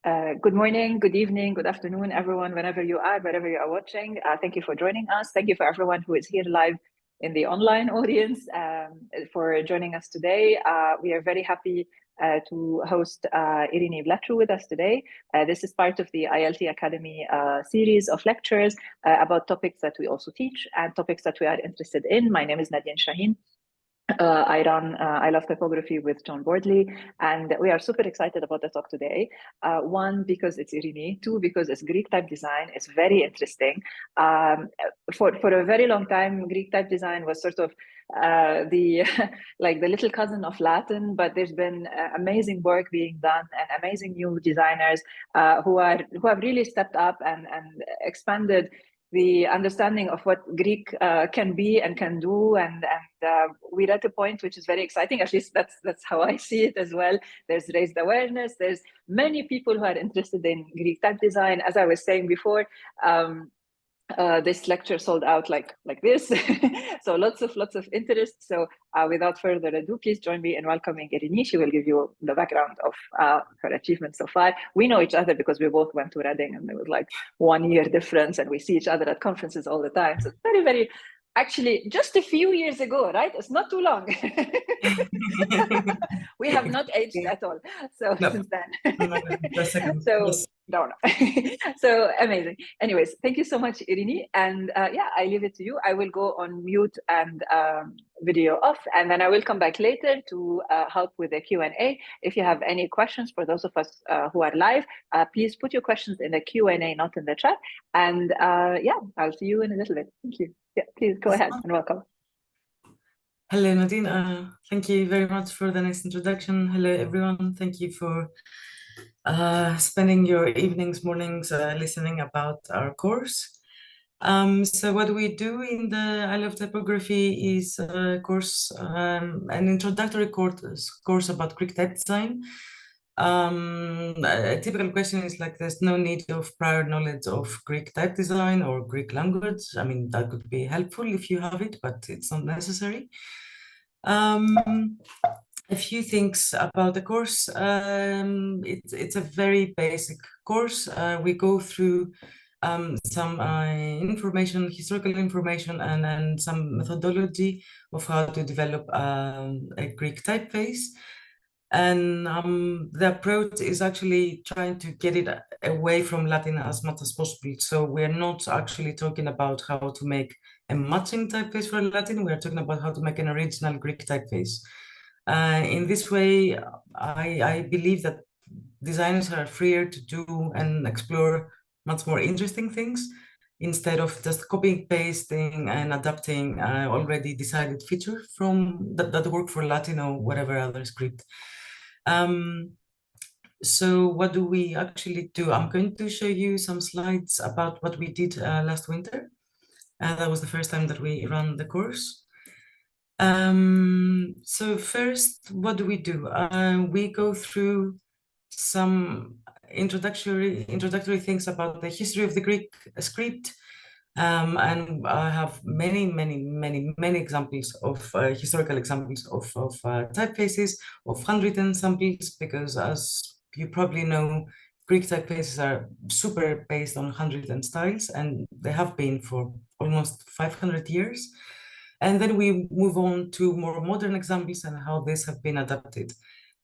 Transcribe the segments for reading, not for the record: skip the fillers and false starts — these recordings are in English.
Good morning, good evening, good afternoon, everyone, wherever you are watching. Thank you for joining us. Thank you for everyone who is here live in the online audience for joining us today. We are very happy to host Irene Vlachou with us today. This is part of the ILT Academy series of lectures about topics that we also teach and topics that we are interested in. My name is Nadine Chahine. I love typography with John Bordley, and we are super excited about the talk today. One, because it's Irene. Two, because it's Greek type design. It's very interesting. For a very long time, Greek type design was sort of the like the little cousin of Latin, but there's been amazing work being done and amazing new designers who have really stepped up and expanded the understanding of what Greek can be and can do, and we're at a point which is very exciting. At least that's how I see it as well. There's raised awareness. There's many people who are interested in Greek type design. As I was saying before, this lecture sold out like this. So lots of interest. So without further ado, please join me in welcoming Irene. She will give you the background of her achievements so far. We know each other because we both went to Reading, and there was like 1 year difference, and we see each other at conferences all the time. So it's very, very, actually just a few years ago, right? It's not too long. We have not aged at all. So no. Since then. So no. So amazing. Anyways, thank you so much, Irene. And yeah, I leave it to you. I will go on mute and video off, and then I will come back later to help with the Q&A. If you have any questions, for those of us who are live, please put your questions in the Q&A, not in the chat. And yeah, I'll see you in a little bit. Thank you. Yeah, please go ahead and welcome. Hello, Nadine. Thank you very much for the nice introduction. Hello, everyone. Thank you for spending your evenings, mornings listening about our course. So what we do in the I Love Typography is a course, an introductory course about Greek type design. A typical question is like, there's no need of prior knowledge of Greek type design or Greek language. I mean, that could be helpful if you have it, but it's not necessary. A few things about the course. It's a very basic course. We go through some information, historical information, and some methodology of how to develop a Greek typeface. And the approach is actually trying to get it away from Latin as much as possible. So we're not actually talking about how to make a matching typeface for Latin. We're talking about how to make an original Greek typeface. In this way, I believe that designers are freer to do and explore much more interesting things instead of just copying, pasting, and adapting already decided features from that work for Latin or whatever other script. So what do we actually do? I'm going to show you some slides about what we did last winter. That was the first time that we ran the course. So first, what do? We go through some introductory things about the history of the Greek script. And I have many examples of historical examples of typefaces, of handwritten samples, because as you probably know, Greek typefaces are super based on handwritten styles, and they have been for almost 500 years. And then we move on to more modern examples and how these have been adapted.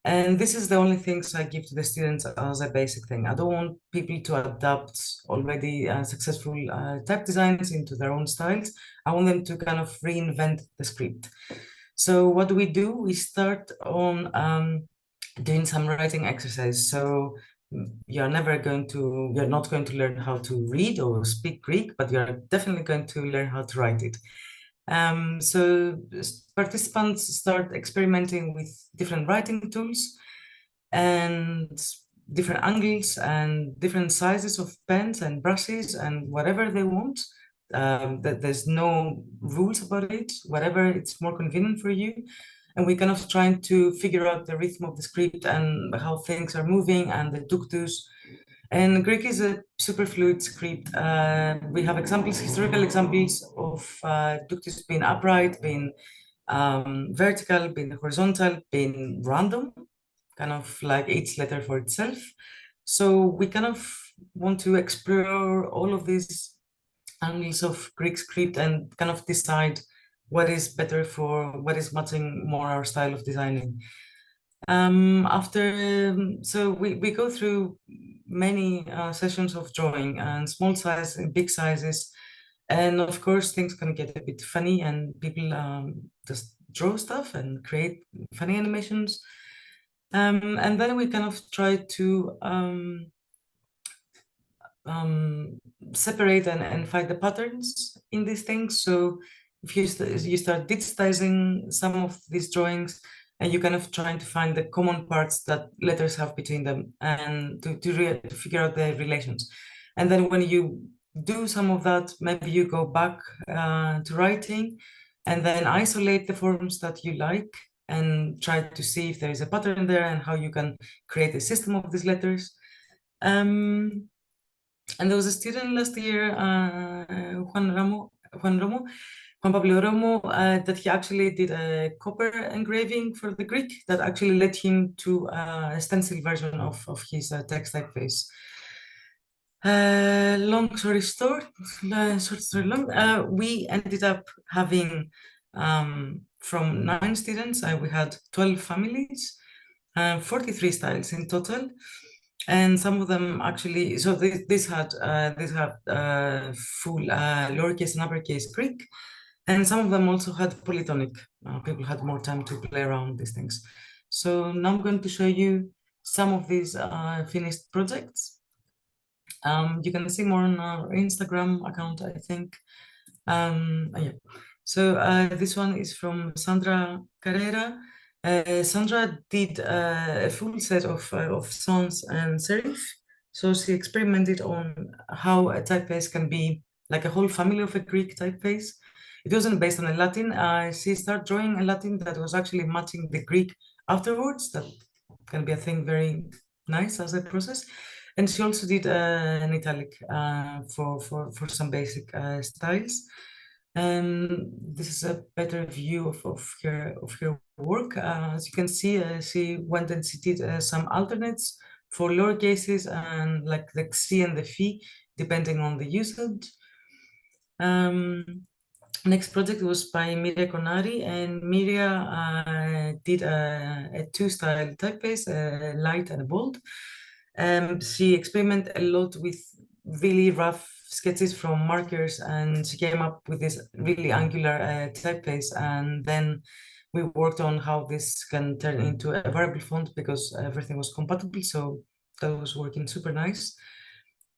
And this is the only things I give to the students as a basic thing. I don't want people to adapt already successful type designs into their own styles. I want them to kind of reinvent the script. So what do? We start on doing some writing exercise. So you're not going to learn how to read or speak Greek, but you're definitely going to learn how to write it. So participants start experimenting with different writing tools and different angles and different sizes of pens and brushes and whatever they want. There's no rules about it, whatever it's more convenient for you. And we're kind of trying to figure out the rhythm of the script and how things are moving and the ductus. And Greek is a super fluid script. We have examples, historical examples of ductus being upright, being vertical, being horizontal, being random, kind of like each letter for itself. So we kind of want to explore all of these angles of Greek script and kind of decide what is better for what is matching more our style of designing. So we go through many sessions of drawing and small size and big sizes. And of course, things can get a bit funny and people just draw stuff and create funny animations. And then we kind of try to separate and find the patterns in these things. So if you start digitizing some of these drawings, and you kind of trying to find the common parts that letters have between them and to figure out the relations. And then when you do some of that, maybe you go back to writing and then isolate the forms that you like and try to see if there is a pattern there and how you can create a system of these letters. And there was a student last year, Juan Pablo Romo, that he actually did a copper engraving for the Greek that actually led him to a stencil version of his text typeface. Long story short, short story long, we ended up having from 9 students, we had 12 families, 43 styles in total. And some of them actually, so this had full lowercase and uppercase Greek, and some of them also had polytonic. People had more time to play around these things. So now I'm going to show you some of these finished projects. You can see more on our Instagram account, I think. Yeah. So this one is from Sandra Carrera. Sandra did a full set of sans and serif. So she experimented on how a typeface can be like a whole family of a Greek typeface. It wasn't based on a Latin. She started drawing a Latin that was actually matching the Greek afterwards. That can be a thing very nice as a process. And she also did an italic for some basic styles. This is a better view of her work. As you can see, she went and she did some alternates for lower cases and like the C and the phi, depending on the usage. Next project was by Miria Conari, and Miria did a two-style typeface, a light and a bold. She experimented a lot with really rough sketches from markers, and she came up with this really angular typeface. And then we worked on how this can turn into a variable font because everything was compatible. So that was working super nice.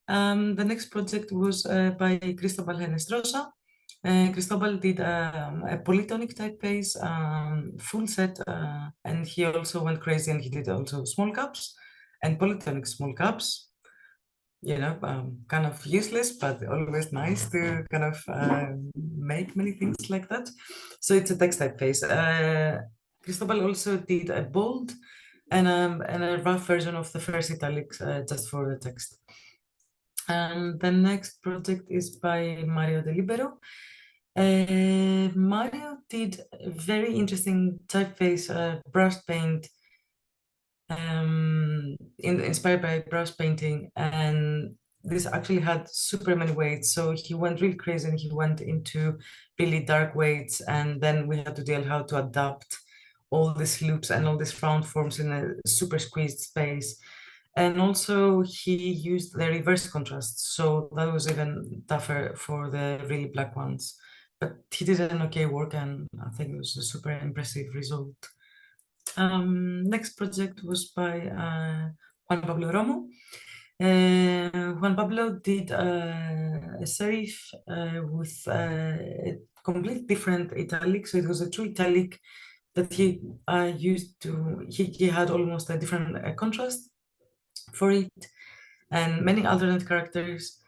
The next project was by Cristobal Henestrosa. Cristobal did a polytonic typeface, full set, and he also went crazy and he did also small caps and polytonic small caps. You know, kind of useless, but always nice to kind of make many things like that. So it's a text typeface. Cristobal also did a bold and a rough version of the first italics just for the text. And the next project is by Mario De Libero. Mario did a very interesting typeface brush paint inspired by brush painting, and this actually had super many weights. So he went really crazy and he went into really dark weights, and then we had to deal how to adapt all these loops and all these round forms in a super squeezed space. And also he used the reverse contrast, so that was even tougher for the really black ones. But he did an okay work, and I think it was a super impressive result. Next project was by Juan Pablo Romo. Juan Pablo did a serif with a completely different italic, so it was a true italic that he used to, he had almost a different contrast for it and many alternate characters.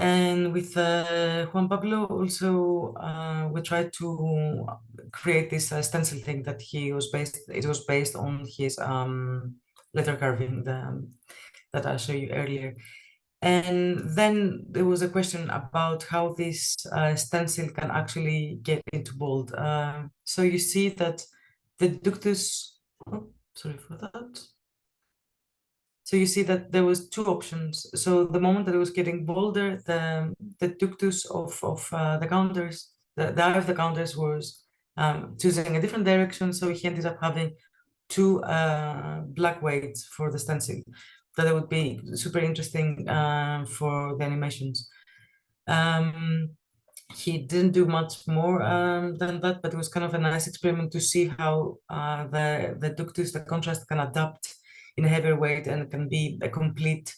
And with Juan Pablo also we tried to create this stencil thing that it was based on his letter carving that I showed you earlier. And then there was a question about how this stencil can actually get into bold. So you see that the ductus, oh, sorry for that. So you see that there was two options. So the moment that it was getting bolder, the ductus of the counters, the eye of the counters was choosing a different direction. So he ended up having two black weights for the stencil. That would be super interesting for the animations. He didn't do much more than that, but it was kind of a nice experiment to see how the ductus, the contrast, can adapt in a heavier weight and can be a complete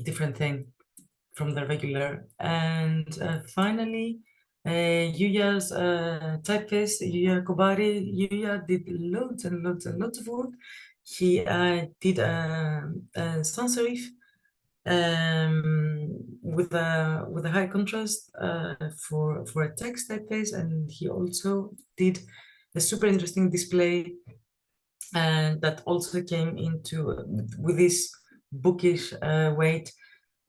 different thing from the regular. And finally, Yuya's typeface, Yuya Kobari. Yuya did loads and loads and loads of work. He did a sans serif with a high contrast for a text typeface, and he also did a super interesting display, and that also came into with this bookish weight.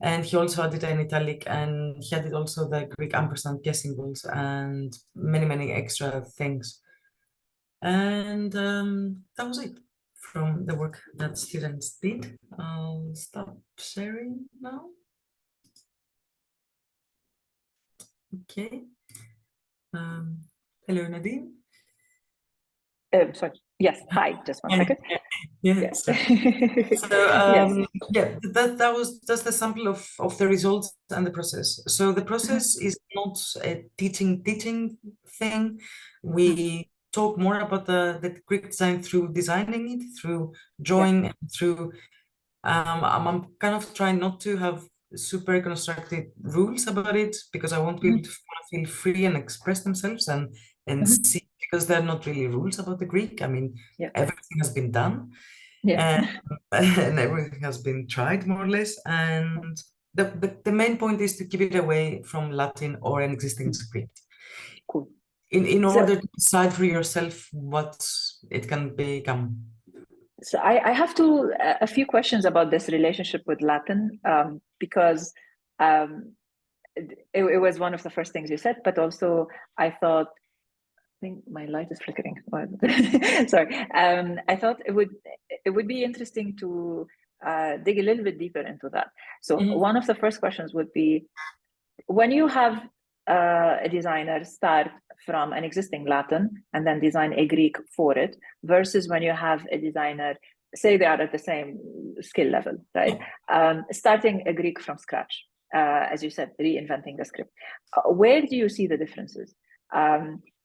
And he also added an italic, and he added also the Greek ampersand guess symbols and many extra things. And that was it from the work that students did. I'll stop sharing now. Okay. Hello, Nadine. Sorry. Yes. Hi. Just one second. Yeah. So Yes. yeah, that's the sample of the results and the process. So the process is not a teaching thing. We talk more about the Greek design through designing it, through drawing, and through I'm kind of trying not to have super constructed rules about it, because I want people to feel free and express themselves and see, because there are not really rules about the Greek. I mean, everything has been done, and everything has been tried more or less. And the main point is to keep it away from Latin or an existing script. Cool. In order to decide for yourself what it can become. So I have a few questions about this relationship with Latin, because it was one of the first things you said, but also I thought, I think my light is flickering. Sorry. I thought it would be interesting to dig a little bit deeper into that. So one of the first questions would be, when you have a designer start from an existing Latin and then design a Greek for it, versus when you have a designer, say they are at the same skill level, right? Starting a Greek from scratch, as you said, reinventing the script. Where do you see the differences?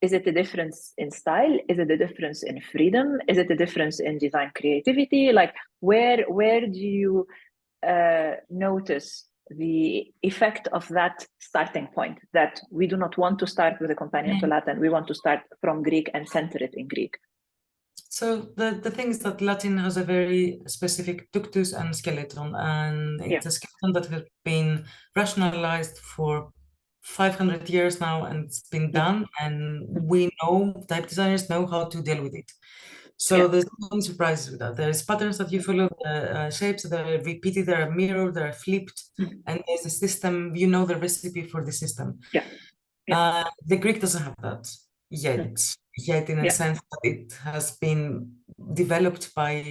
Is it a difference in style? Is it a difference in freedom? Is it a difference in design creativity? Like, where do you notice the effect of that starting point, that we do not want to start with a companion to Latin, we want to start from Greek and center it in Greek? So the thing is that Latin has a very specific ductus and skeleton, and it's a skeleton that has been rationalized for 500 years now, and it's been done, and we know, type designers know how to deal with it. So there's no surprises with that. There's patterns that you follow, shapes that are repeated, they are mirrored, they are flipped, and there's a system, you know the recipe for the system. The Greek doesn't have that yet in a sense that it has been developed by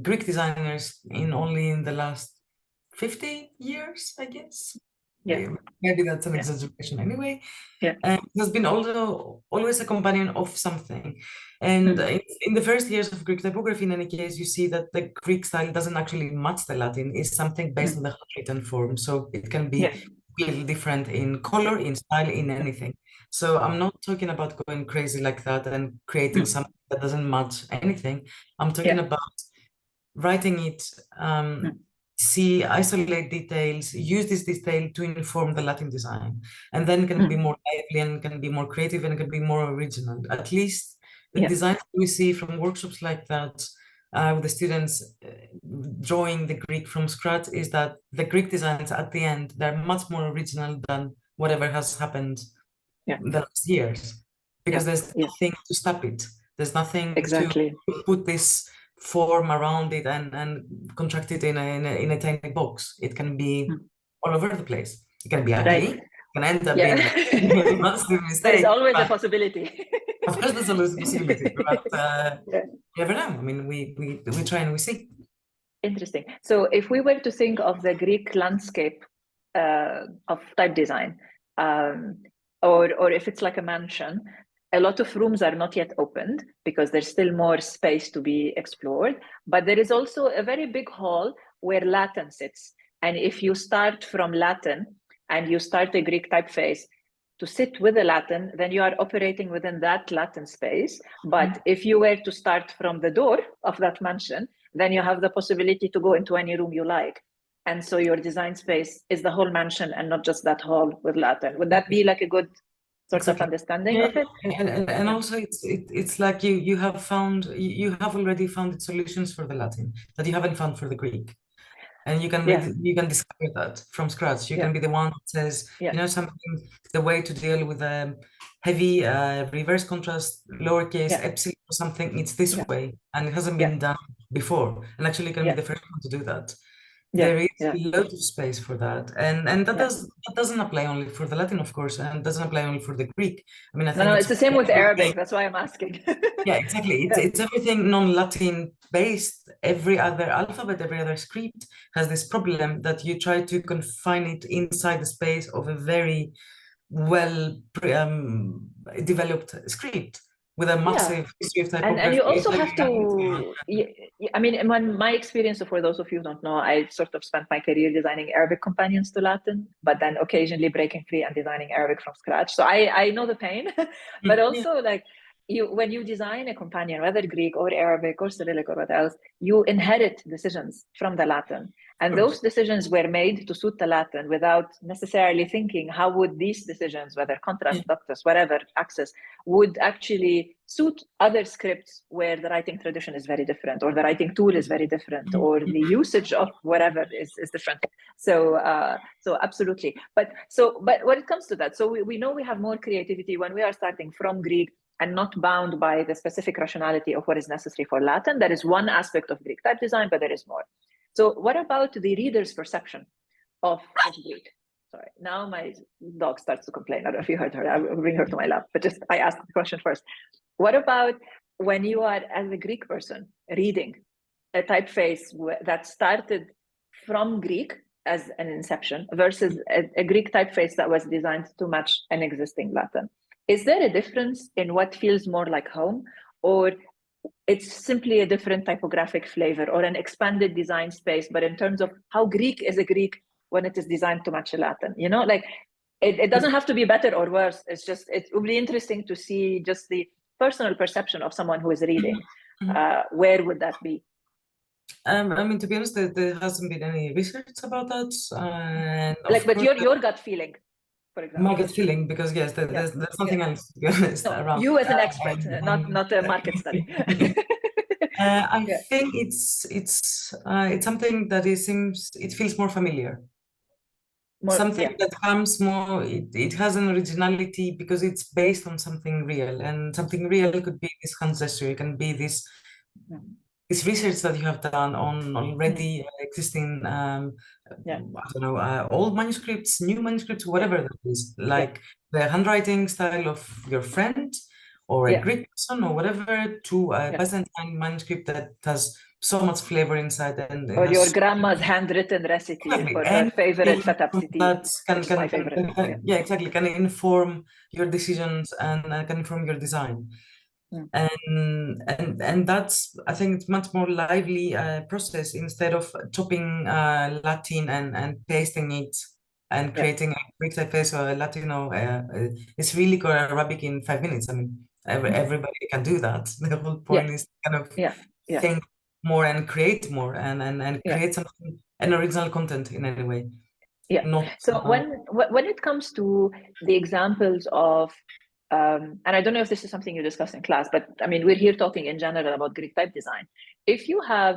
Greek designers only in the last 50 years, I guess. Maybe that's an exaggeration anyway. It has been always a companion of something. And in the first years of Greek typography, in any case, you see that the Greek style doesn't actually match the Latin. It's something based on the handwritten form. So it can be completely different in color, in style, in anything. So I'm not talking about going crazy like that and creating something that doesn't match anything. I'm talking about writing it, see, isolate details, use this detail to inform the Latin design, and then it can be more lively and can be more creative and can be more original. At least the designs we see from workshops like that, with the students drawing the Greek from scratch, is that the Greek designs at the end, they're much more original than whatever has happened the last years, because there's nothing to stop it. There's nothing to put this form around it and contract it in a tiny box. It can be all over the place. It can be ugly. It can end up being a massive mistake. There's always a possibility. Of course, there's always a possibility, but you never know. I mean, we try and we see. Interesting. So if we were to think of the Greek landscape of type design, or if it's like a mansion, a lot of rooms are not yet opened because there's still more space to be explored. But there is also a very big hall where Latin sits. And if you start from Latin and you start a Greek typeface to sit with the Latin, then you are operating within that Latin space. But if you were to start from the door of that mansion, then you have the possibility to go into any room you like. And so your design space is the whole mansion and not just that hall with Latin. Would that be like a good sort of understanding of it? And also it's like you have already found solutions for the Latin that you haven't found for the Greek. And you can discover that from scratch. You can be the one that says, you know, something, the way to deal with a heavy reverse contrast, lowercase epsilon or something, it's this way. And it hasn't been done before. And actually you can be the first one to do that. There is loads of space for that. And that doesn't apply only for the Latin, of course, and doesn't apply only for the Greek. I mean, I think it's the same with Arabic. That's why I'm asking. Yeah, exactly. It's everything non-Latin based. Every other alphabet, every other script has this problem that you try to confine it inside the space of a very well developed script with a massive history of typography. And you also have to, I mean, in my experience, for those of you who don't know, I sort of spent my career designing Arabic companions to Latin, but then occasionally breaking free and designing Arabic from scratch. So I know the pain, but also like, when you design a companion, whether Greek or Arabic or Cyrillic or what else, you inherit decisions from the Latin. And those decisions were made to suit the Latin without necessarily thinking how would these decisions, whether contrast, ductus, whatever, axis, would actually suit other scripts where the writing tradition is very different, or the writing tool is very different, or the usage of whatever is different. So absolutely. But when it comes to that, so we know we have more creativity when we are starting from Greek and not bound by the specific rationality of what is necessary for Latin. That is one aspect of Greek type design, but there is more. So what about the reader's perception of Greek? Sorry, now my dog starts to complain. I don't know if you heard her. I will bring her to my lap, but just I asked the question first. What about when you are, as a Greek person, reading a typeface that started from Greek as an inception versus a Greek typeface that was designed to match an existing Latin? Is there a difference in what feels more like home, or it's simply a different typographic flavor or an expanded design space, but in terms of how Greek is a Greek when it is designed to match a Latin, you know, like it doesn't have to be better or worse. It's just, it would be interesting to see just the personal perception of someone who is reading. Where would that be? I mean, to be honest, there hasn't been any research about that. And but your gut feeling, for example. My gut feeling, because yes, there's nothing else, to be honest, around. You as an expert, not a market study. I think it's something that it feels more familiar. Something that comes more, it has an originality because it's based on something real, and something real could be this hand gesture, it can be this research that you have done on already existing, I don't know, old manuscripts, new manuscripts, whatever that is, like the handwriting style of your friend or a Greek person or whatever, to a Byzantine manuscript that has so much flavor inside, and or your grandma's handwritten recipe for her favorite feta psiti. That can, my favorite. Exactly, can inform your decisions and can inform your design. And that's, I think, it's much more lively process instead of chopping Latin and pasting it and creating a Greek typeface or a Latino. It's really got Arabic in 5 minutes. I mean, everybody can do that. The whole point is kind of think more and create more and create something, an original content in any way. So when it comes to the examples of and I don't know if this is something you discuss in class, but I mean, we're here talking in general about Greek type design. If you have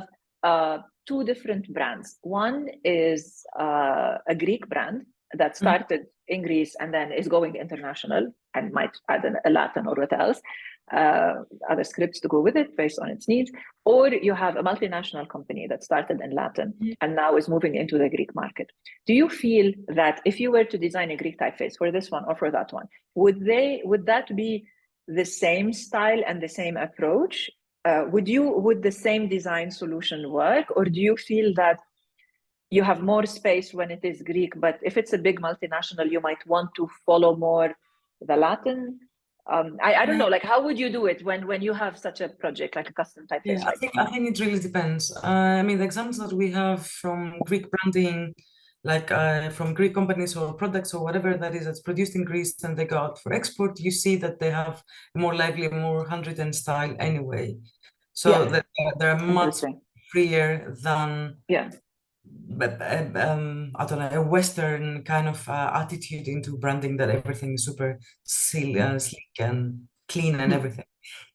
two different brands, one is a Greek brand that started in Greece and then is going international and might add a Latin or what else, other scripts to go with it based on its needs, or you have a multinational company that started in Latin and now is moving into the Greek market. Do you feel that if you were to design a Greek typeface for this one or for that one, would that be the same style and the same approach? would the same design solution work, or do you feel that you have more space when it is Greek, but if it's a big multinational, you might want to follow more the Latin? I don't know, like, how would you do it when you have such a project, like a custom typeface? Yeah, I think it really depends. I mean, the examples that we have from Greek branding, like from Greek companies or products or whatever that is that's produced in Greece and they go out for export, you see that they have more lively, more handwritten style anyway. So that they're much freer than yeah. I don't know, a Western kind of attitude into branding that everything is super sleek and clean and everything.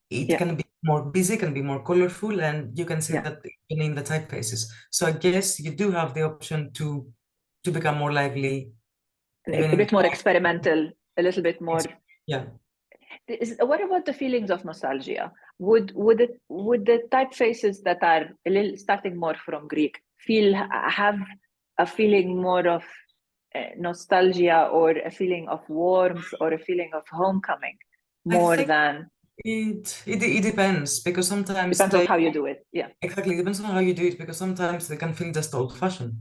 It can be more busy, can be more colorful, and you can see that even in the typefaces. So I guess you do have the option to become more lively, A bit more experimental, a little bit more. Yeah. What about the feelings of nostalgia? Would the typefaces that are a little starting more from Greek have a feeling more of nostalgia, or a feeling of warmth, or a feeling of homecoming, more than? It depends, because sometimes depends on how you do it. Yeah, exactly. It depends on how you do it, because sometimes they can feel just old-fashioned.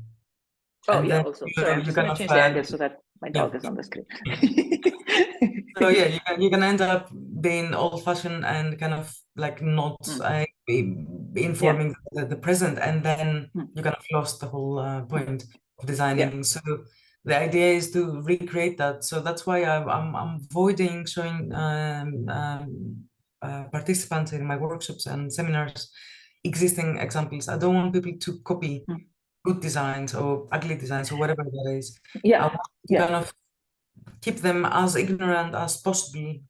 Oh, and yeah, then also. Sorry, I'm just going to change the angle so that my dog is on the screen. So yeah, you can end up being old-fashioned and kind of like not informing the present, and then you kind of lost the whole point of designing. So the idea is to recreate that. So that's why I'm avoiding showing participants in my workshops and seminars existing examples. I don't want people to copy good designs or ugly designs or whatever that is. I want to kind of keep them as ignorant as possible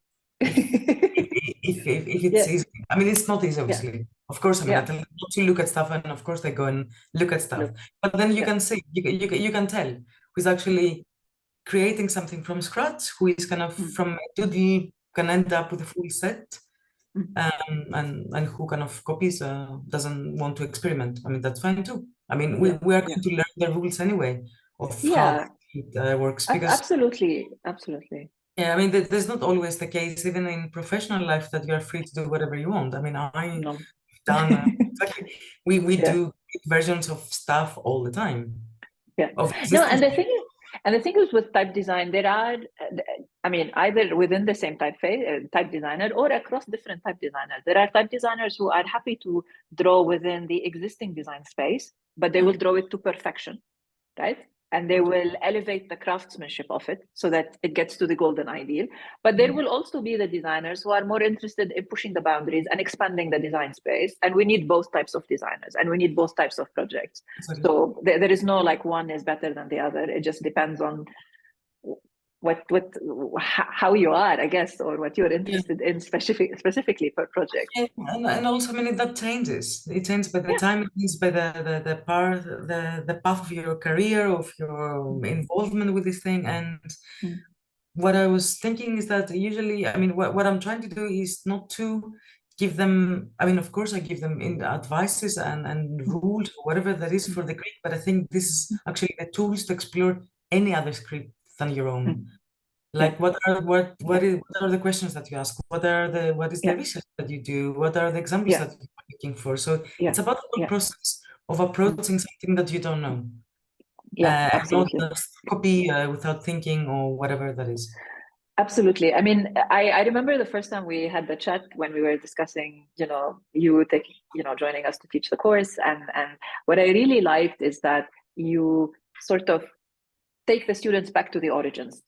if it's easy. I mean, it's not easy, obviously. Of course, I mean, I tell them not to look at stuff, and of course they go and look at stuff. But then you can see, you can tell who's actually creating something from scratch, who is kind of from a doodle, can end up with a full set, and who kind of copies, doesn't want to experiment. I mean, that's fine too. I mean, we are going to learn the rules anyway of how it works, because absolutely. Yeah, I mean, there's not always the case, even in professional life, that you're free to do whatever you want. I mean, I've done exactly. We do versions of stuff all the time. No, and the thing is with type design, there are, I mean, either within the same type designer or across different type designers, there are type designers who are happy to draw within the existing design space, but they will draw it to perfection, right? And they will elevate the craftsmanship of it so that it gets to the golden ideal. But there will also be the designers who are more interested in pushing the boundaries and expanding the design space. And we need both types of designers, and we need both types of projects. So there is no like one is better than the other. It just depends on how you are, I guess, or what you're interested in specifically per project. And also, I mean, that changes. It changes by the time, it changes by the path of your career, of your involvement with this thing. And what I was thinking is that usually, I mean, what I'm trying to do is not to give them, I mean, of course I give them in advices and rules or whatever that is for the Greek, but I think this is actually the tools to explore any other script than your own. Like what are the questions that you ask? What is the research that you do? What are the examples that you're looking for? So it's about the whole process of approaching something that you don't know. Absolutely. Not just copy without thinking or whatever that is. Absolutely. I mean, I remember the first time we had the chat when we were discussing, you joining us to teach the course. And what I really liked is that you sort of take the students back to the origins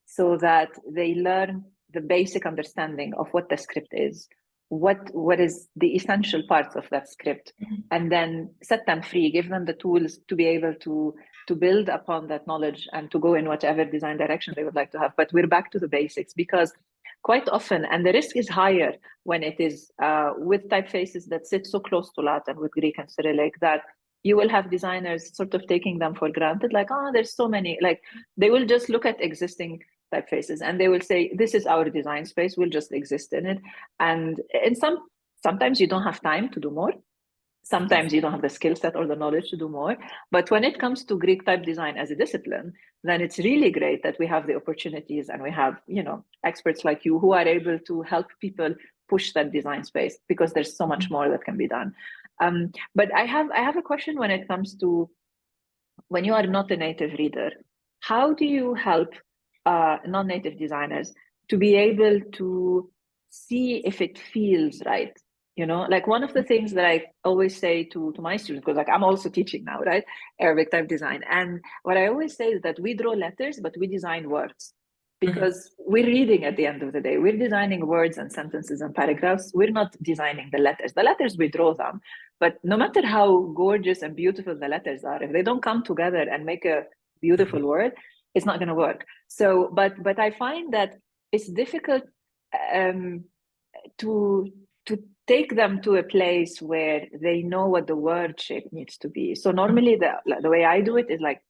so that they learn the basic understanding of what the script is, what is the essential parts of that script, and then set them free, give them the tools to be able to build upon that knowledge and to go in whatever design direction they would like to have. But we're back to the basics, because quite often, and the risk is higher when it is with typefaces that sit so close to Latin, with Greek and Cyrillic, that you will have designers sort of taking them for granted, like, there's so many, like they will just look at existing typefaces and they will say, this is our design space, we'll just exist in it. And sometimes you don't have time to do more. Sometimes you don't have the skill set or the knowledge to do more. But when it comes to Greek type design as a discipline, then it's really great that we have the opportunities and we have, experts like you who are able to help people push that design space, because there's so much more that can be done. But I have a question when it comes to, when you are not a native reader, how do you help non-native designers to be able to see if it feels right? You know, like one of the things that I always say to my students, because like I'm also teaching now, right? Arabic type design. And what I always say is that we draw letters, but we design words, because we're reading at the end of the day. We're designing words and sentences and paragraphs. We're not designing the letters. The letters, we draw them. But no matter how gorgeous and beautiful the letters are, if they don't come together and make a beautiful word, it's not going to work. So, but I find that it's difficult to take them to a place where they know what the word shape needs to be. So normally the way I do it is like,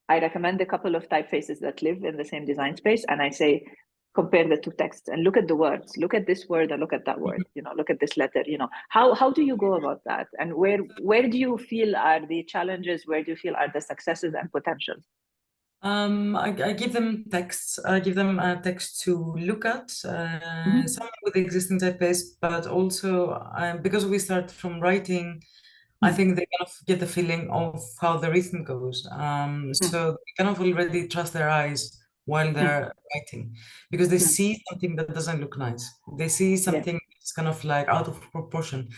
I recommend a couple of typefaces that live in the same design space, and I say, compare the two texts and look at the words. Look at this word and look at that word. You know, look at this letter. You know, how do you go about that? And where do you feel are the challenges? Where do you feel are the successes and potentials? I give them texts. I give them text to look at, some with the existing typeface, but also because we start from writing, I think they kind of get the feeling of how the rhythm goes. So they kind of already trust their eyes while they're writing, because they see something that doesn't look nice. They see something that's kind of like out of proportion.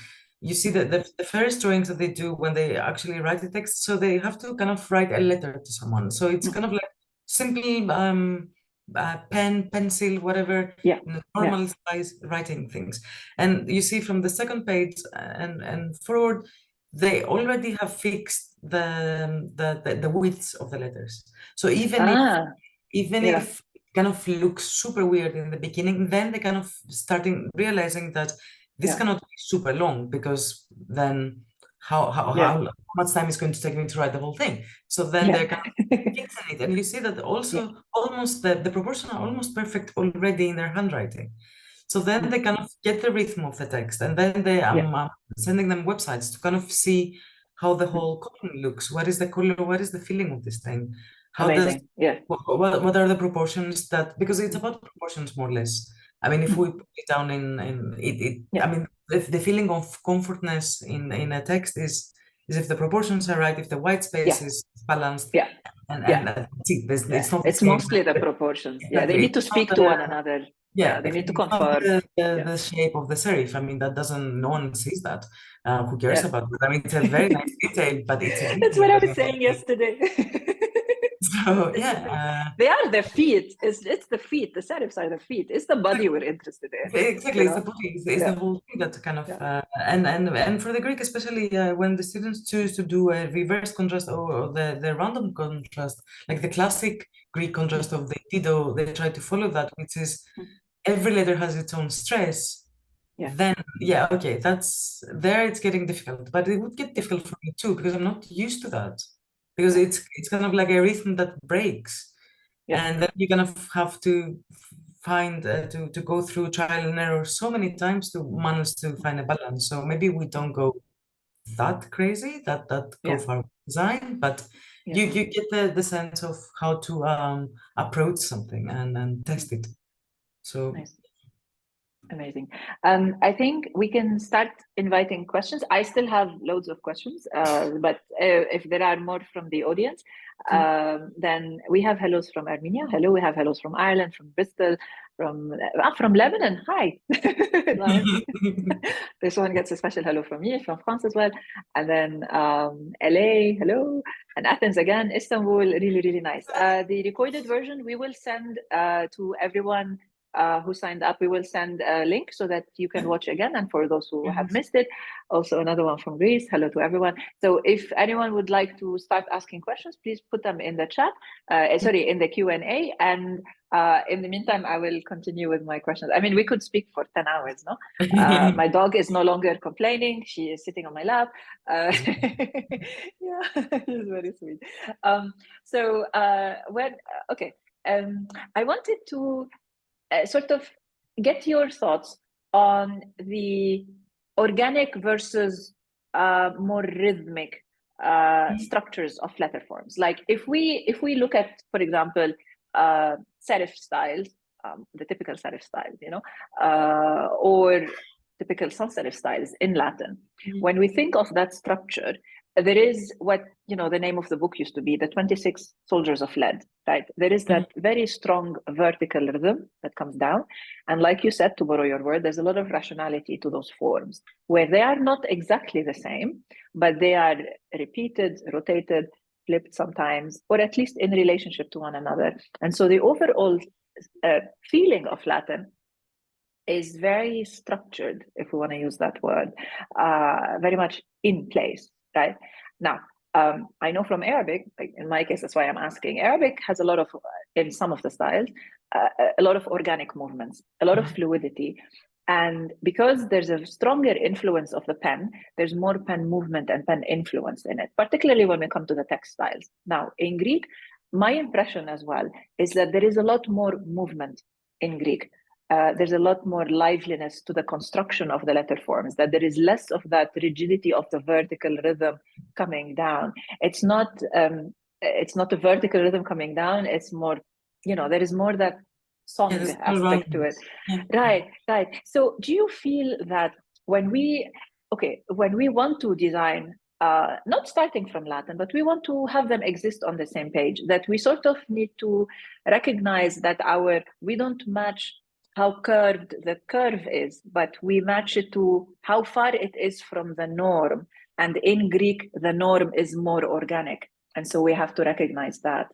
You see that the first drawings that they do when they actually write the text, so they have to kind of write a letter to someone. So it's kind of like simply pen, pencil, whatever, normal size writing things. And you see from the second page and forward, they already have fixed the widths of the letters. So even if it kind of looks super weird in the beginning, then they kind of starting realizing that this cannot be super long, because then how much time is going to take me to write the whole thing? So then they're kind of fixing it, and you see that also almost the proportions are almost perfect already in their handwriting. So then they kind of get the rhythm of the text, and then they sending them websites to kind of see how the whole copy looks. What is the color? What is the feeling of this thing? How does what are the proportions that, because it's about proportions more or less. I mean, if we put it down in it I mean, if the feeling of comfortness in a text is if the proportions are right, if the white space is balanced, and it's not it's mostly the proportions. Exactly. They need to speak to one another. They need to confer. The shape of the serif. I mean, that doesn't, no one sees that. Who cares about it? I mean, it's a very nice detail, but it's a detail. That's what I was saying yesterday. So they are the feet. It's the feet. The serifs are the feet. It's the body we're interested in. Exactly, it's the body. It's the whole thing that kind of and for the Greek, especially when the students choose to do a reverse contrast or the random contrast, like the classic Greek contrast of the Dido, they try to follow that, which is every letter has its own stress. Then okay, that's there. It's getting difficult, but it would get difficult for me too, because I'm not used to that. Because it's kind of like a rhythm that breaks, and then you kind of have to find to go through trial and error so many times to manage to find a balance. So maybe we don't go that crazy, that go far with design, but you get the sense of how to approach something and test it. So. Nice. Amazing. I think we can start inviting questions. I still have loads of questions, but if there are more from the audience, then we have hellos from Armenia. Hello, we have hellos from Ireland, from Bristol, from Lebanon. Hi. This one gets a special hello from me, from France as well. And then LA, hello. And Athens again, Istanbul, really, really nice. The recorded version we will send to everyone who signed up. We will send a link so that you can watch again. And for those who have missed it, also another one from Greece. Hello to everyone. So if anyone would like to start asking questions, please put them in the chat, in the Q&A. And in the meantime, I will continue with my questions. I mean, we could speak for 10 hours, no? My dog is no longer complaining. She is sitting on my lap. Yeah, she's very sweet. I wanted to sort of get your thoughts on the organic versus more rhythmic structures of letter forms. Like if we look at, for example, serif styles, the typical serif styles, or typical sans serif styles in Latin. When we think of that structure, there is what, the name of the book used to be, the 26 Soldiers of Lead, right? There is that very strong vertical rhythm that comes down. And like you said, to borrow your word, there's a lot of rationality to those forms, where they are not exactly the same, but they are repeated, rotated, flipped sometimes, or at least in relationship to one another. And so the overall feeling of Latin is very structured, if we want to use that word, very much in place, right? Now, I know from Arabic, like in my case, that's why I'm asking, Arabic has a lot of, in some of the styles, a lot of organic movements, a lot of fluidity. And because there's a stronger influence of the pen, there's more pen movement and pen influence in it, particularly when we come to the text styles. Now, in Greek, my impression as well is that there is a lot more movement in Greek. There's a lot more liveliness to the construction of the letter forms, that there is less of that rigidity of the vertical rhythm coming down. It's not a vertical rhythm coming down. It's more, there is more that song aspect to it. Right. So do you feel that when we want to design, not starting from Latin, but we want to have them exist on the same page, that we sort of need to recognize that we don't match how curved the curve is, but we match it to how far it is from the norm. And in Greek, the norm is more organic. And so we have to recognize that,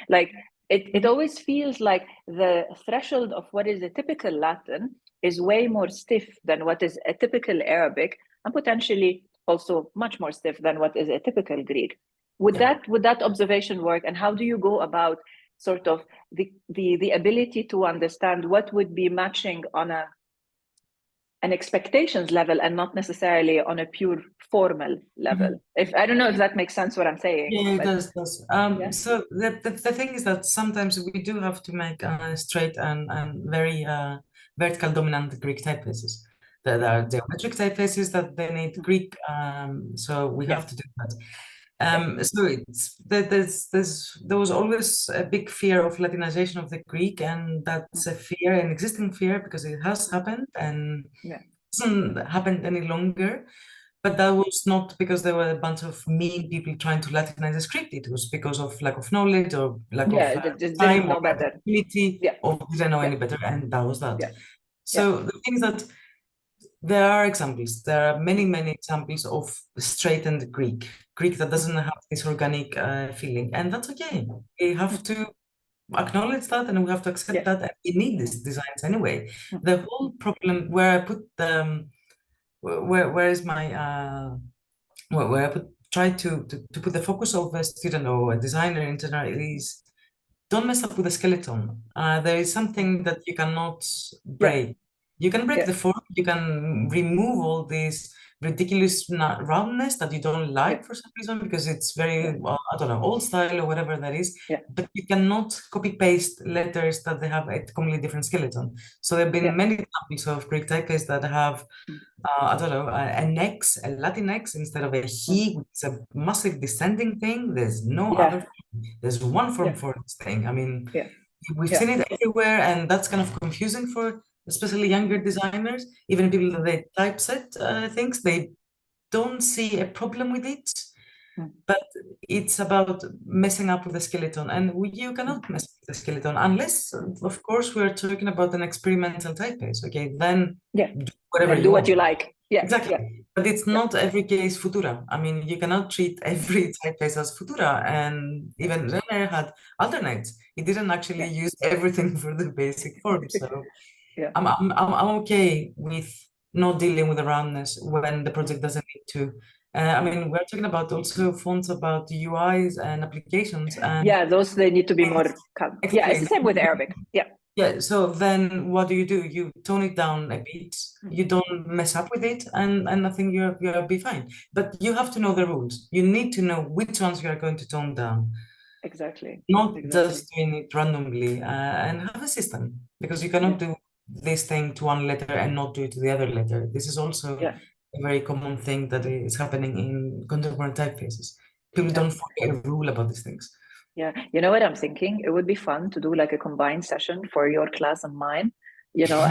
like it always feels like the threshold of what is a typical Latin is way more stiff than what is a typical Arabic, and potentially also much more stiff than what is a typical Greek. Would that observation work? And how do you go about sort of the ability to understand what would be matching on an expectations level and not necessarily on a pure formal level? If I don't know if that makes sense what I'm saying. Yeah, it does. So the thing is that sometimes we do have to make straight and very vertical dominant Greek typefaces. There are geometric typefaces that they need Greek, so we have to do that. So there was always a big fear of Latinization of the Greek, and that's a fear, an existing fear, because it has happened and doesn't happen any longer. But that was not because there were a bunch of mean people trying to Latinize the script. It was because of lack of knowledge or lack of just time didn't know or better. ability, or didn't know any better, and that was that. Yeah. So the thing is that there are examples. There are many, many examples of straightened Greek that doesn't have this organic feeling, and that's okay. We have to acknowledge that, and we have to accept that, and we need these designs anyway. The whole problem where I put where is my where I try to put the focus of a student or a designer in general is don't mess up with the skeleton. There is something that you cannot break. You can break the form, you can remove all this ridiculous roundness that you don't like for some reason because it's very, well, I don't know, old style or whatever that is. But you cannot copy paste letters that they have a completely different skeleton. So there have been many examples of Greek typefaces that have I don't know, an X, a Latin X instead of a he, which is a massive descending thing. There's no other form. There's one form for this thing. I mean, we've seen it everywhere, and that's kind of confusing for especially younger designers. Even people that they typeset things, they don't see a problem with it. But it's about messing up with the skeleton, and you cannot mess with the skeleton unless, of course, we're talking about an experimental typeface. Okay, then do whatever then do what you like. Exactly. But it's not every case Futura. I mean, you cannot treat every typeface as Futura, and even Renner had alternates. He didn't actually use everything for the basic form. So I'm okay with not dealing with the roundness when the project doesn't need to. I mean, we're talking about also fonts about UIs and applications. And those they need to be more. Exactly. It's the same with Arabic. Yeah, so then what do? You tone it down a bit, you don't mess up with it, and I think you'll be fine. But you have to know the rules. You need to know which ones you are going to tone down. Exactly. Not just doing it randomly, and have a system, because you cannot do this thing to one letter and not do it to the other letter. This is also a very common thing that is happening in contemporary typefaces. People don't follow a rule about these things. Yeah, you know what I'm thinking? It would be fun to do like a combined session for your class and mine,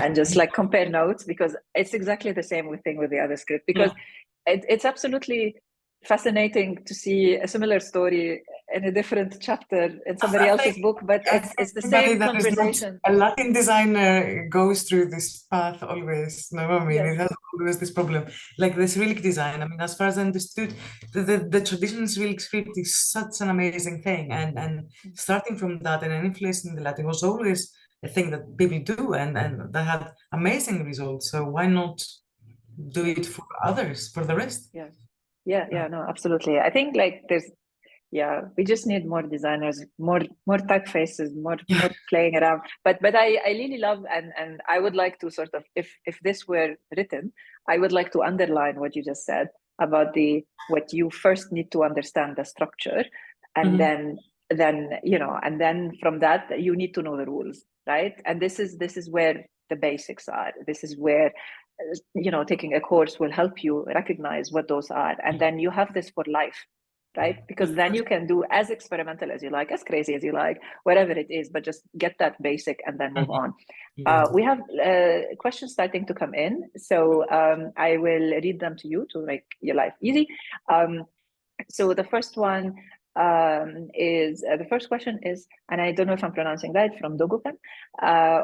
and just like compare notes, because it's exactly the same thing with the other script, because it's absolutely fascinating to see a similar story in a different chapter in somebody I else's think book, but it's the everybody same that is not conversation. a Latin designer goes through this path always. No, I mean, Yes. it has always this problem. Like the Cyrillic design, I mean, as far as I understood, the traditional Cyrillic script is such an amazing thing. And starting from that and influencing the Latin was always a thing that people do, and that had amazing results. So why not do it for others, for the rest? Yeah, no, absolutely. I think like we just need more designers, more typefaces, more playing around. But I really love, and I would like to sort of, if this were written, I would like to underline what you just said about what you first need to understand the structure, and then and then from that you need to know the rules, right? And this is where the basics are. This is where taking a course will help you recognize what those are, and then you have this for life, right? Because then you can do as experimental as you like, as crazy as you like, whatever it is, but just get that basic and then move on. We have questions starting to come in, so I will read them to you to make your life easy. So the first one is the first question is, and I don't know if I'm pronouncing right, from Dogokan.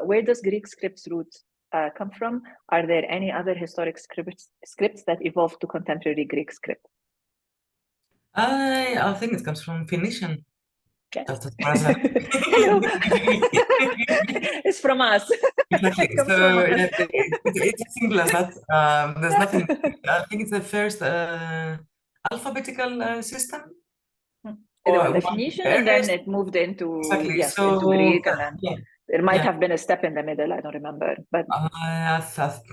Where does Greek scripts root come from? Are there any other historic scripts that evolved to contemporary Greek script? I think it comes from Phoenician. Okay. That's as far as I Hello. It's from us. Exactly. It comes from So us. it's as simple as that. There's nothing. I think it's the first alphabetical system, or Well, the one of the Phoenician, and then earliest. it moved into, Exactly. yes, into So Greek, and then yeah, there might yeah. have been a step in the middle. I don't remember, but I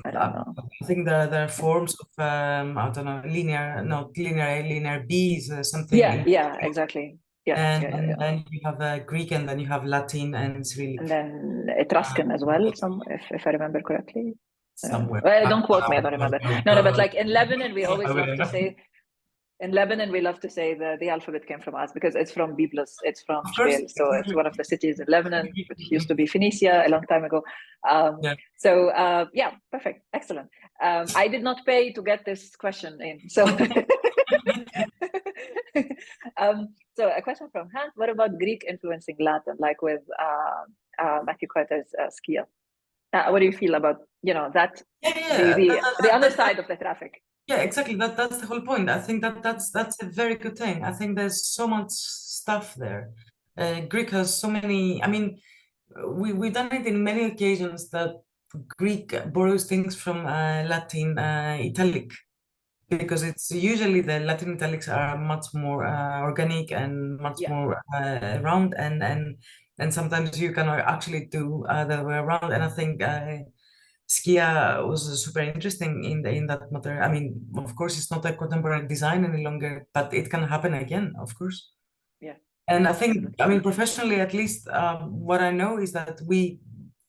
don't know. I think there are forms of I don't know, linear, not linear A, linear B is something in, Yeah, exactly. Yeah. and then you have Greek, and then you have Latin and Cyrillic And then Etruscan as well, if I remember correctly. somewhere. Well, don't quote me, I don't remember. No, but like in Lebanon, we I always love to will. say, in Lebanon, we love to say the alphabet came from us because it's from Byblos, it's from Of course, Shbel. So it's exactly. one of the cities in Lebanon, which used to be Phoenicia a long time ago. Yeah. So yeah, perfect, excellent. I did not pay to get this question in. So, so a question from Hans, what about Greek influencing Latin, like with Matthew Carter's Skia? What do you feel about, that, the other side of the traffic? Yeah, exactly. That's the whole point. I think that's a very good thing. I think there's so much stuff there. Greek has so many. I mean, we've done it in many occasions that Greek borrows things from Latin Italic, because it's usually the Latin Italics are much more organic and much more round, and sometimes you can actually do the other way around. And I think Skia was super interesting in that matter. I mean, of course, it's not a contemporary design any longer, but it can happen again, of course. Yeah. And I think, Absolutely. I mean, professionally, at least, what I know is that we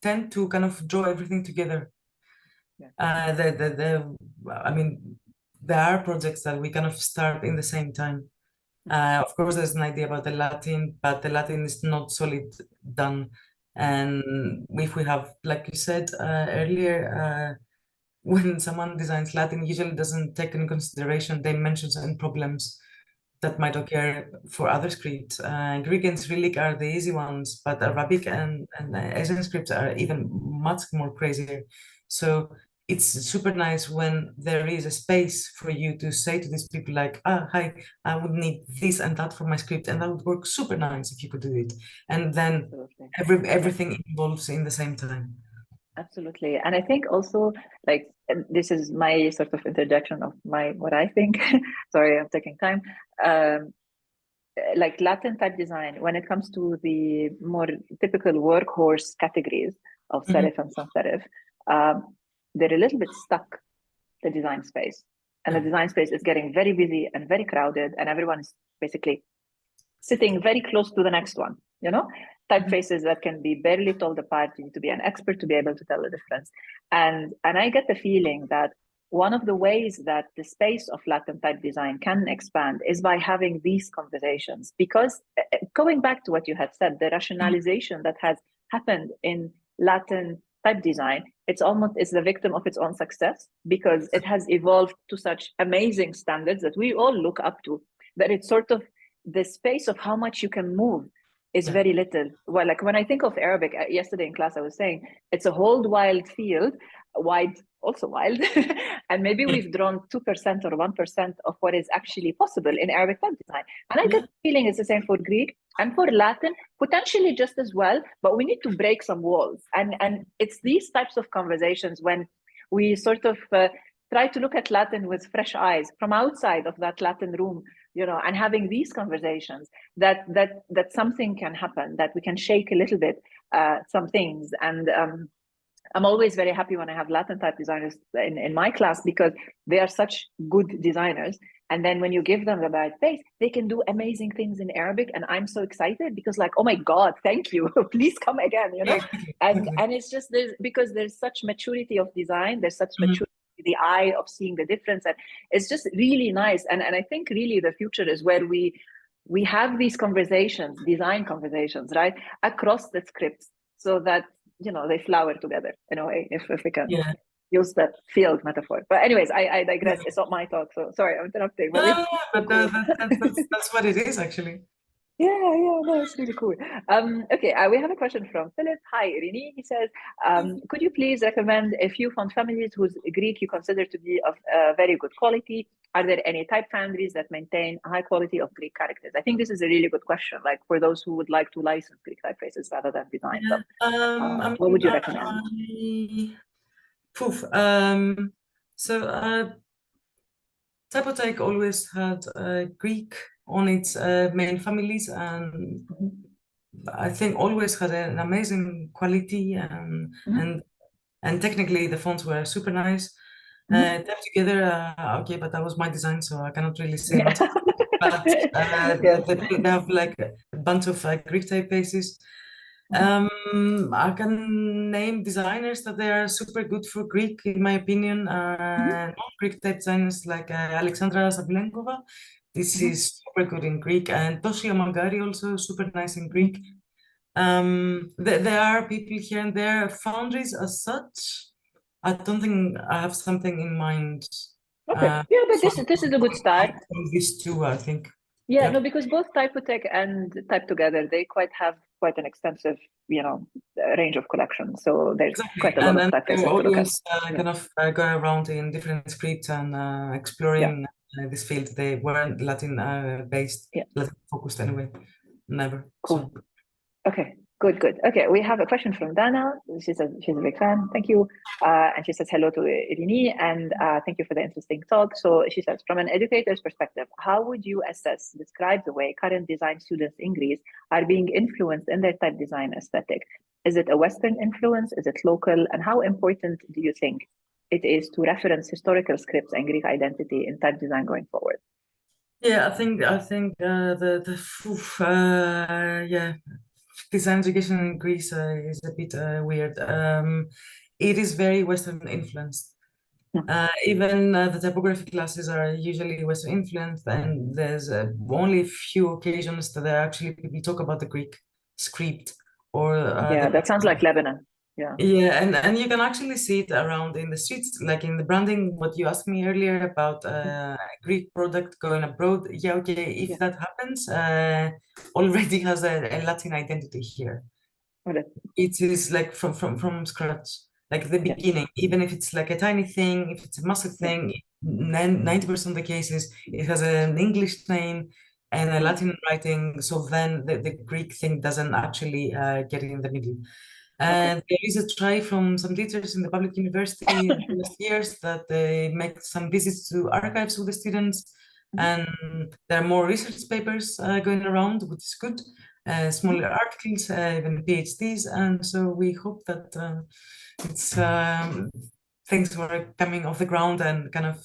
tend to kind of draw everything together. Yeah. I mean, there are projects that we kind of start in the same time. Of course, there's an idea about the Latin, but the Latin is not solid done. And if we have, like you said earlier, when someone designs Latin, usually doesn't take into consideration dimensions and problems that might occur for other scripts. Greek and Cyrillic are the easy ones, but Arabic and Asian scripts are even much more crazier. So it's super nice when there is a space for you to say to these people like, hi, I would need this and that for my script, and that would work super nice if you could do it. And then everything involves in the same time. Absolutely. And I think also, like, this is my sort of interjection of what I think. Sorry, I'm taking time. Like Latin type design, when it comes to the more typical workhorse categories of serif and sans serif, they're a little bit stuck, the design space. And the design space is getting very busy and very crowded, and everyone is basically sitting very close to the next one, typefaces that can be barely told apart. You need to be an expert to be able to tell the difference. And I get the feeling that one of the ways that the space of Latin type design can expand is by having these conversations. Because going back to what you had said, the rationalization that has happened in Latin type design, it's the victim of its own success, because it has evolved to such amazing standards that we all look up to, that it's sort of the space of how much you can move is very little. Well, like when I think of Arabic, yesterday in class I was saying it's a whole wild field, wide, also wild, and maybe we've drawn 2% or 1% of what is actually possible in Arabic type design. And I get the feeling it's the same for Greek and for Latin, potentially just as well, but we need to break some walls. And it's these types of conversations when we sort of try to look at Latin with fresh eyes from outside of that Latin room, you know, and having these conversations that something can happen, that we can shake a little bit some things. And I'm always very happy when I have Latin type designers in my class, because they are such good designers. And then when you give them the right space, they can do amazing things in Arabic. And I'm so excited because, like, oh my God, thank you. Please come again, you know? And it's just because there's such maturity of design, there's such maturity, the eye of seeing the difference. And it's just really nice. And I think really the future is where we have these conversations, design conversations, right? Across the scripts, so that, you know, they flower together in a way, if we can use that field metaphor. But anyways, I digress. It's not my talk, so sorry, I'm interrupting. But that's what it is, actually. Yeah, no, it's really cool. Okay, we have a question from Philip. Hi, Irene. He says, could you please recommend a few font families whose Greek you consider to be of very good quality? Are there any type foundries that maintain a high quality of Greek characters? I think this is a really good question, like for those who would like to license Greek typefaces rather than design them. What would you recommend? Typotech always had Greek on its main families, and I think always had an amazing quality, and technically the fonts were super nice. Them together, okay, but that was my design, so I cannot really say much. But they have like a bunch of Greek typefaces. I can name designers that they are super good for Greek, in my opinion. Non-Greek type designers like Alexandra Savilenkova. This is super good in Greek, and Toshio Magari also super nice in Greek. There are people here and there. Foundries as such, I don't think I have something in mind. Okay, yeah, but this is a good start. These two, I think. Yeah, no, because both Typotech and Type Together, they have quite an extensive, you know, range of collections. So there's quite a lot of typefaces to look at. Kind of go around in different scripts and exploring this field. They weren't Latin based, Latin focused anyway. Never. Cool. So. Okay. Good. Okay, we have a question from Dana. She says she's a big fan. Thank you. And she says hello to Irene, and thank you for the interesting talk. So she says, from an educator's perspective, how would you describe the way current design students in Greece are being influenced in their type design aesthetic? Is it a Western influence? Is it local? And how important do you think it is to reference historical scripts and Greek identity in type design going forward? Yeah, I think design education in Greece is a bit weird. It is very Western influenced. Even the typography classes are usually Western influenced, and there's only a few occasions that actually people talk about the Greek script or that sounds like Lebanon. Yeah, and you can actually see it around in the streets, like in the branding. What you asked me earlier about Greek product going abroad. Yeah, okay, if that happens, already has a Latin identity here. It is like from scratch, like the beginning. Even if it's like a tiny thing, if it's a massive thing, 90% of the cases it has an English name and a Latin writing. So then the Greek thing doesn't actually get in the middle. And there is a try from some teachers in the public university in the last years that they make some visits to archives with the students, and there are more research papers going around, which is good, smaller articles, even PhDs, and so we hope that it's things were coming off the ground and kind of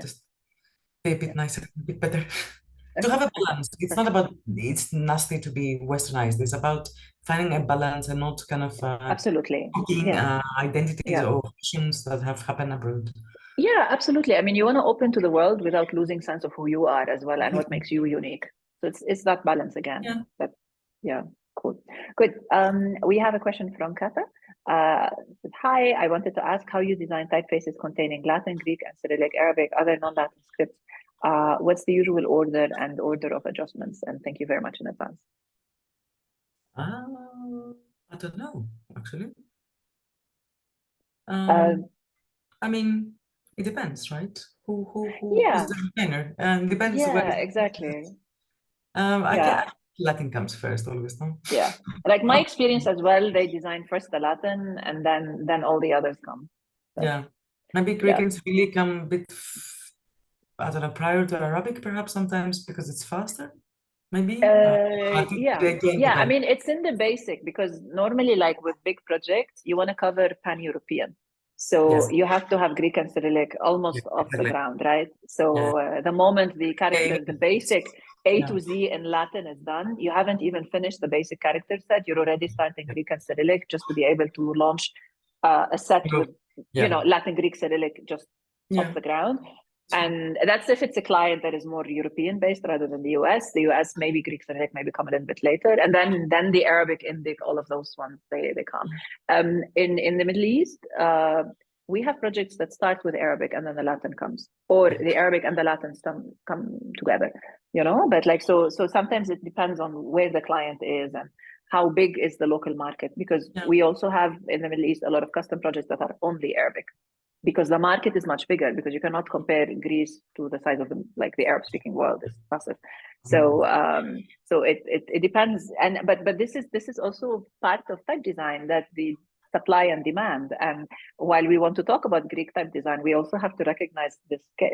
just be a bit nicer, a bit better. To have a balance. It's not about it's nasty to be westernized. It's about finding a balance and not kind of absolutely identities or options that have happened abroad. Yeah, absolutely. I mean, you want to open to the world without losing sense of who you are as well and what makes you unique. So it's that balance again. Yeah. That yeah, cool. Good. We have a question from Kata. Hi, I wanted to ask how you design typefaces containing Latin, Greek, and Cyrillic, Arabic, other non-Latin scripts. What's the usual order and order of adjustments? And thank you very much in advance. I don't know, actually. Uh, I mean, it depends, right? yeah, Who's the designer? And depends where. yeah, exactly. I Yeah, can Latin comes first always, no? yeah. Like my experience as well, they design first the Latin and then all the others come. So, Yeah. Maybe Greek yeah. and Cyrillic come a bit, I don't know, prior to Arabic, perhaps sometimes because it's faster. Maybe. I think Yeah. again Yeah. I depends. mean, it's in the basic because normally, like with big projects, you want to cover pan-European. So Yes. you have to have Greek and Cyrillic Yeah, almost off the exactly. ground, right? Yeah. So the moment the Okay. character, the basic A Yeah. to Z in Latin is done, you haven't even finished the basic character set. You're already starting Greek and Cyrillic just to be able to launch a set with, Yeah. Latin, Greek, Cyrillic just off Yeah. the ground. And that's if it's a client that is more European based rather than the US. The US maybe Greek Cyrillic maybe come a little bit later, and then the Arabic, Indic, all of those ones they come. In the Middle East, we have projects that start with Arabic and then the Latin comes, or the Arabic and the Latin come together. But like so sometimes it depends on where the client is and how big is the local market, because Yeah. we also have in the Middle East a lot of custom projects that are only Arabic because the market is much bigger, because you cannot compare Greece to the size of the Arab speaking world is massive. So it depends. But this is also part of type design, that the supply and demand. And while we want to talk about Greek type design, we also have to recognize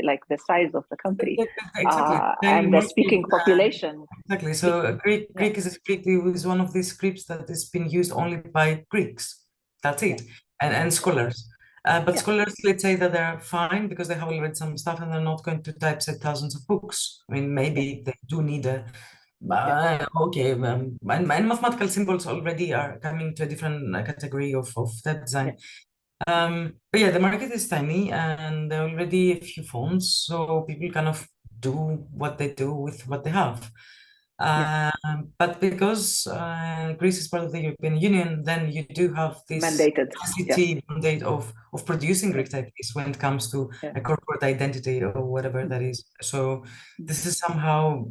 like the size of the country Exactly. and the speaking population. Exactly. So Greek Yeah, Greek is one of these scripts that has been used only by Greeks. That's yeah, it. And yeah, scholars. But yeah, scholars, let's say that they're fine because they have already some stuff and they're not going to typeset thousands of books. I mean, yeah, maybe they do need a yeah, okay, and mathematical symbols already are coming to a different category of that yeah, design. But yeah, the market is tiny and there are already a few phones, so people kind of do what they do with what they have. yeah. But because Greece is part of the European Union, then you do have this Mandated. Yeah, capacity mandate of producing yeah, Greek typeface when it comes to yeah. a corporate identity or whatever that is. So this is somehow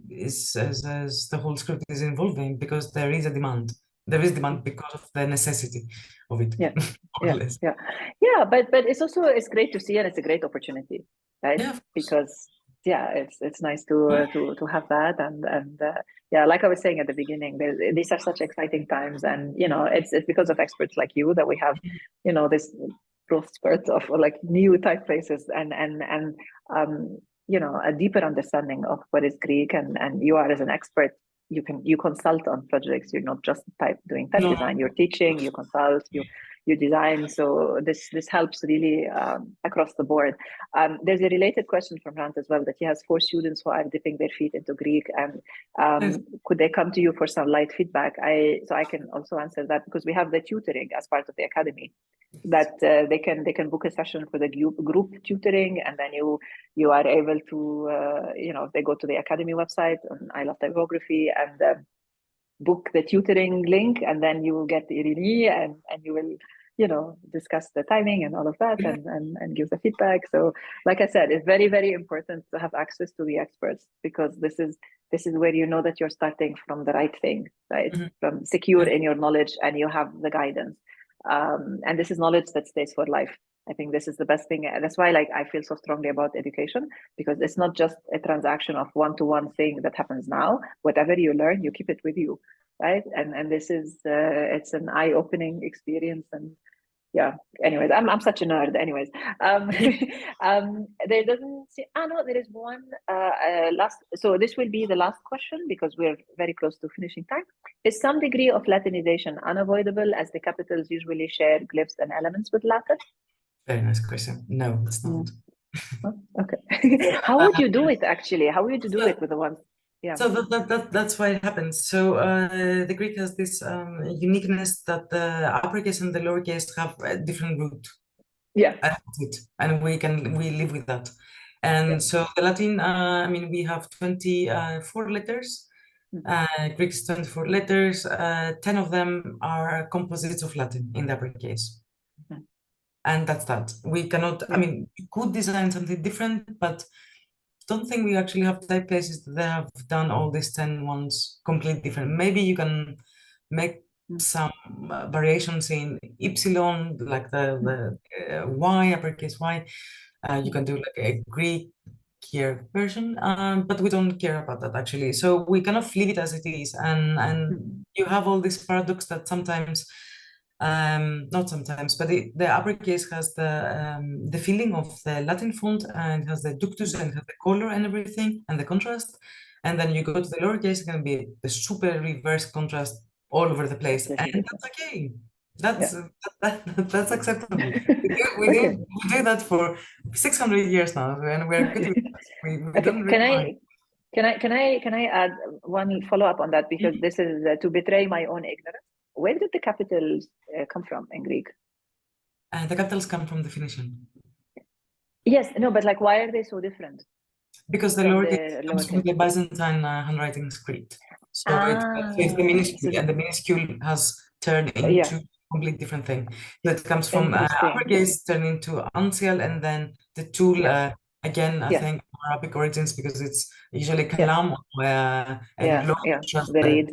is as the whole script is evolving because there is a demand. There is demand because of the necessity of it, Yeah, more or yeah, less. yeah, yeah. But it's great to see, and it's a great opportunity, right? Yeah, of course. Because yeah, it's nice to have that, and yeah, like I was saying at the beginning, these are such exciting times, and it's because of experts like you that we have this growth spurt of like new typefaces and um a deeper understanding of what is Greek, and you are as an expert. You consult on projects. You're not just doing type No, design. You're teaching. You consult. You design. So this helps really across the board. There's a related question from Rand as well, that he has 4 students who are dipping their feet into Greek, and yes. could they come to you for some light feedback? I can also answer that, because we have the tutoring as part of the academy, that they can book a session for the group tutoring, and then you are able to if they go to the academy website on I Love Typography and book the tutoring link, and then you will get Irene, and you will discuss the timing and all of that, and give the feedback. So like I said, it's very, very important to have access to the experts, because this is where you know that you're starting from the right thing, right? Mhm. From secure Yeah. in your knowledge, and you have the guidance, and this is knowledge that stays for life. I think this is the best thing. That's why I feel so strongly about education, because it's not just a transaction of one-to-one thing that happens now. Whatever you learn, you keep it with you, right? And this is it's an eye-opening experience. And yeah, anyways, I'm such a nerd. Anyways, there doesn't see, no, there is one last. So this will be the last question, because we're very close to finishing time. Is some degree of Latinization unavoidable, as the capitals usually share glyphs and elements with Latin? Very nice question. No, it's Yeah. not. Oh, okay. How would you do it actually? How would you do So, it with the ones? Yeah. so that's why it happens. So the Greek has this uniqueness that the uppercase and the lowercase have a different root. Yeah. And that's it. And we live with that. And so the Latin, I mean, we have 24 letters. Greek is 24 letters. 10 of them are composites of Latin in the uppercase. And that's that. We cannot, I mean, we could design something different, but don't think we actually have typefaces that have done all these 10 ones completely different. Maybe you can make some variations in epsilon, like the Y, uppercase Y. You can do like a Greek here version, but we don't care about that actually. So we kind of leave it as it is, and you have all this paradox that sometimes, not sometimes, but the uppercase has the feeling of the Latin font and has the ductus and has the color and everything and the contrast, and then you go to the lowercase, it can be the super reverse contrast all over the place, and that's okay. That's acceptable. We do that for 600 years now, and we're good with that. We don't really mind. Can I add one follow-up on that, because this is to betray my own ignorance. Where did the capitals come from in Greek? The capitals come from the Phoenician. Yes, no, but like, why are they so different? Because the lowercase comes from the Byzantine handwriting script. So it's the minuscule, and the minuscule has turned into a completely different thing. So it comes from uppercase turned into uncial, and then the tool, again, I think Arabic origins, because it's usually kalam and the reed.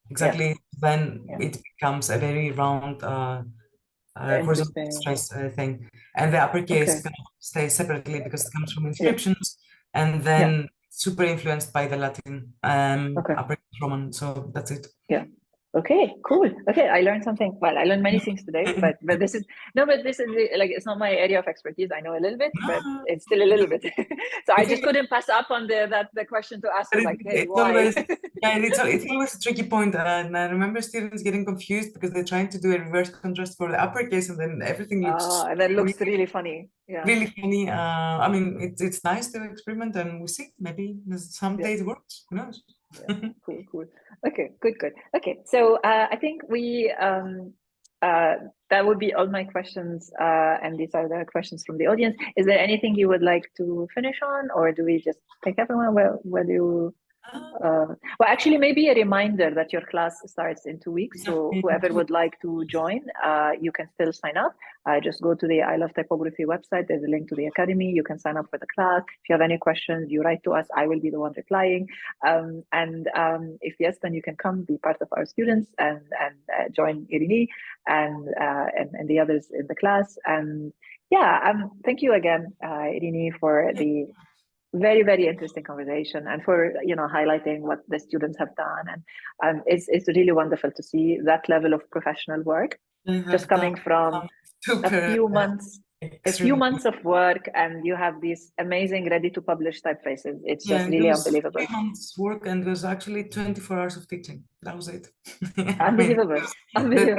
Exactly. Then it becomes a very round horizontal stress thing, and the uppercase kind of stays separately because it comes from inscriptions, and then super influenced by the Latin uppercase Roman. So that's it. Yeah. Okay, cool. Okay, I learned something. Well, I learned many things today, but this is like, it's not my area of expertise. I know a little bit, but it's still a little bit. So I just couldn't pass up on the question to ask, like, hey, why? It's always a tricky point, and I remember students getting confused because they're trying to do a reverse contrast for the uppercase, and then everything looks and that looks really funny. Yeah, really funny. I mean, it's nice to experiment, and we see maybe someday it works. Who knows? Cool. Okay, good. Okay, so I think we that would be all my questions, and these are the questions from the audience. Is there anything you would like to finish on, or do we just take everyone? Where do you? Well, actually, maybe a reminder that your class starts in 2 weeks. So whoever would like to join, you can still sign up. Just go to the I Love Typography website. There's a link to the academy. You can sign up for the class. If you have any questions, you write to us. I will be the one replying. And if yes, then you can come be part of our students and join Irene and the others in the class. And thank you again, Irene, for the very, very interesting conversation, and for highlighting what the students have done. And it's really wonderful to see that level of professional work just coming from a few months of work, and you have these amazing ready to publish typefaces. It's just really unbelievable. 3 months work, and it was actually 24 hours of teaching. That was it. Unbelievable. They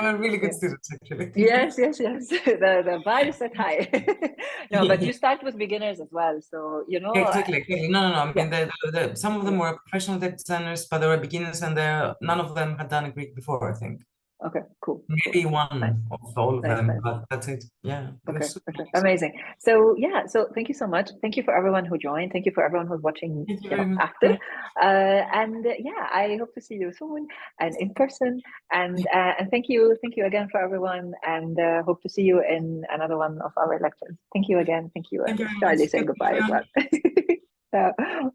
were really good students, actually. Yes. The bar is set high. No, but you start with beginners as well, so Exactly. No. I mean, some of them were professional designers, but they were beginners, and none of them had done a Greek before, I think. Okay, cool. Maybe one of all of them, but that's it. Yeah. Okay. Amazing. So thank you so much. Thank you for everyone who joined. Thank you for everyone who's watching after. And I hope to see you soon and in person. And thank you again for everyone. And hope to see you in another one of our lectures. Thank you again. Thank you. And Charlie, say goodbye as well.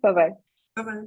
Bye bye. Bye bye.